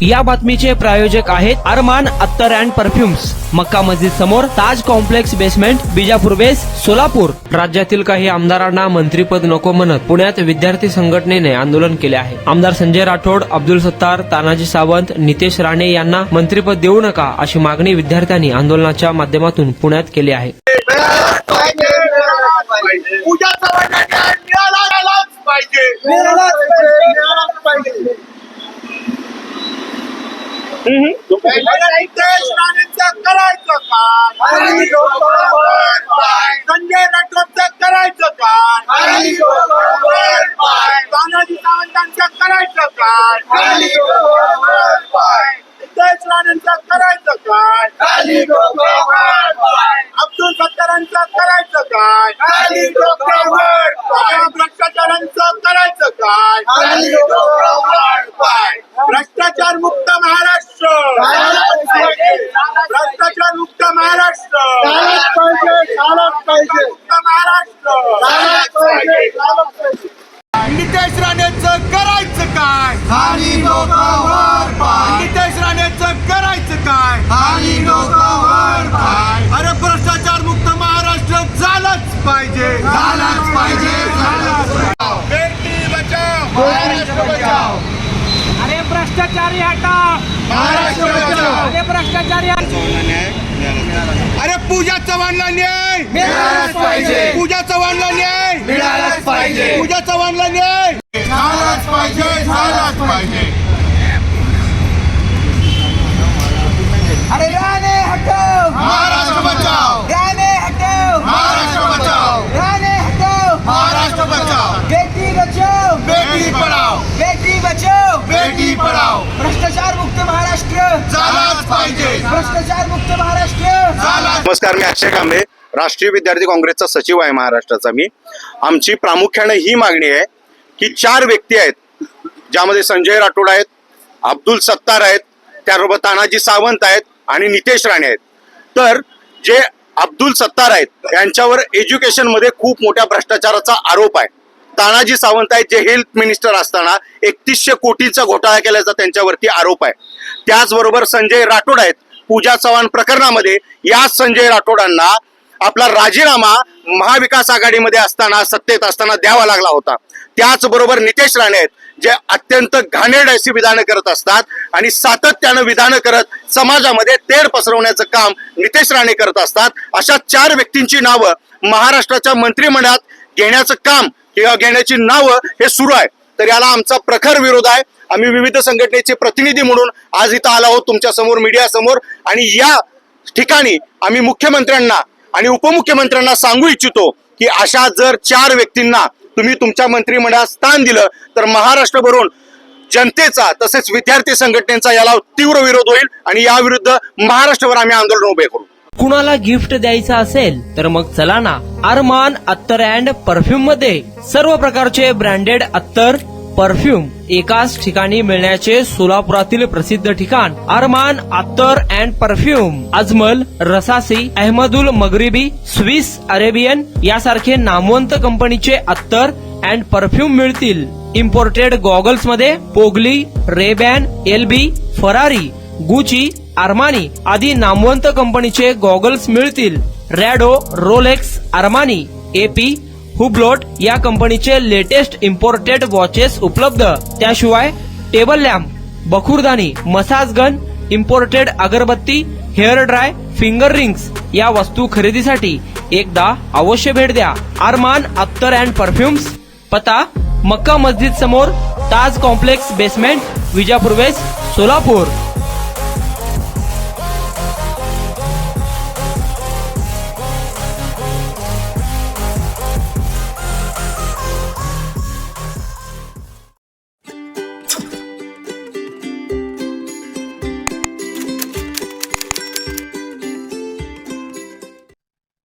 या बातमीचे प्रायोजक आहेत अरमान अत्तर अँड परफ्युम्स, मक्का मस्जिद समोर, ताज कॉम्प्लेक्स बेसमेंट, बिजापूर बेस, सोलापूर। राज्यातील काही आमदारांना मंत्रीपद नको म्हणत पुण्यात विद्यार्थी संघटनेने आंदोलन केले आहे। आमदार संजय राठोड, अब्दुल सत्तार, तानाजी सावंत, नितेश राणे यांना मंत्रीपद देऊ नका अशी मागणी विद्यार्थ्यांनी आंदोलनाच्या माध्यमातून पुण्यात केली आहे। करायचं काय? संजय राठोडचं करायचं काय? तानाजी सावंतांचं करायचं काय? नितेश राणेंचं करायचं काय? अब्दुल सत्तारांचं करायचं काय? भ्रष्टाचारांचं करायचं काय? भ्रष्टाचार मुक्त महाराष्ट्र, भ्रष्टाचार मुक्त महाराष्ट्र, मुक्त महाराष्ट्र। नितेश राणेंचं करायचं काय? नितेश राणेंचं करायचं काय? अरे भ्रष्टाचार मुक्त महाराष्ट्र झालंच पाहिजे, बेटी बचाव, महाराष्ट्र बचाव। अरे भ्रष्टाचारी हटाओ, महाराष्ट्र बचाव। अरे भ्रष्टाचारी अरे पूजा चव्हाणला न्याय मिळालाच पाहिजे, पूजा चव्हाणला न्याय मिळालाच पाहिजे, पूजा चव्हाणला न्याय झालाच पाहिजे। अरे राणे हटाओ, महाराष्ट्र बचाव, राणे हटाओ, महाराष्ट्र बचाव, राणे हटाओ, महाराष्ट्र बचाव। बेटी बचाओ, बेटी पढाओ, बेटी बचाओ, बेटी पढाओ। भ्रष्टाचार मुक्त महाराष्ट्र झालाच पाहिजे, भ्रष्टाचार मुक्त महाराष्ट्र झालाच। नमस्कार, मी अक्षय कांबळे, राष्ट्रीय विद्यार्थी काँग्रेसचा सचिव आहे महाराष्ट्राचा। मी आमची प्रामुख्याने ही मागणी आहे की 4 व्यक्ती आहेत, ज्यामध्ये संजय राठोड आहेत, अब्दुल सत्तार आहेत, त्याबरोबर तानाजी सावंत आहेत आणि नितेश राणे आहेत। तर जे अब्दुल सत्तार आहेत यांच्यावर एज्युकेशन मध्ये खूप मोठ्या भ्रष्टाचाराचा आरोप आहे। तानाजी सावंत आहेत, जे हेल्थ मिनिस्टर असताना 3100 कोटीचा घोटाळा केल्याचा त्यांच्यावरती आरोप आहे। त्याचबरोबर संजय राठोड आहेत, पूजा चव्हाण प्रकरणामध्ये या संजय राठोडांना आपला राजीनामा महाविकास आघाडीमध्ये असताना, सत्तेत असताना द्यावा लागला होता। त्याचबरोबर नितेश राणे आहेत, जे अत्यंत घाणेरड अशी विधानं करत असतात आणि सातत्यानं विधानं करत समाजामध्ये तेढ पसरवण्याचं काम नितेश राणे करत असतात। अशा 4 व्यक्तींची नावं महाराष्ट्राच्या मंत्रिमंडळात घेण्याचं काम किंवा घेण्याची नावं हे सुरू आहे। तर याला आमचा प्रखर विरोध आहे। आम्ही विविध संघटनेचे प्रतिनिधी म्हणून आज इथं आलो आहोत तुमच्या समोर, मीडिया समोर, आणि या ठिकाणी आम्ही मुख्यमंत्र्यांना आणि उपमुख्यमंत्र्यांना सांगू इच्छितो की अशा जर 4 व्यक्तींना तुम्ही तुमच्या मंत्रिमंडळात स्थान दिलं तर महाराष्ट्रभरून जनतेचा तसेच विद्यार्थी संघटनेचा याला तीव्र विरोध होईल आणि या विरुद्ध महाराष्ट्रभर आम्ही आंदोलन उभे करू। कुणाला गिफ्ट द्यायचं असेल तर मग चला ना अरमान अत्तर अँड परफ्यूम मध्ये सर्व प्रकारचे ब्रँडेड अत्तर परफ्यूम एकाच ठिकाणी मिळण्याचे सोलापुरातील प्रसिद्ध ठिकाण Armaan Attar and perfume. Ajmal, Rasasi, Ahmed Al Maghribi, Swiss Arabian यासारखे नामवंत कंपनीचे अत्तर अँड परफ्यूम मिळतील। इम्पोर्टेड गॉगल्स मध्ये पोगली, Ray Ban, LB, Ferrari, Gucci, Armani आदी नामवंत कंपनीचे गॉगल्स मिळतील। Rado, Rolex, Armani, AP, Hublot या कंपनीचे लेटेस्ट इम्पोर्टेड वॉचेस उपलब्ध। त्याशिवाय टेबल लॅम्प, बखुरदानी, मसाज गन, इम्पोर्टेड अगरबत्ती, हेअर ड्राय, फिंगर रिंग्स या वस्तू खरेदीसाठी एकदा अवश्य भेट द्या अरमान अत्तर अँड परफ्युम्स। पता मक्का मस्जिद समोर, Taj complex basement, Bijapur west, Solapur.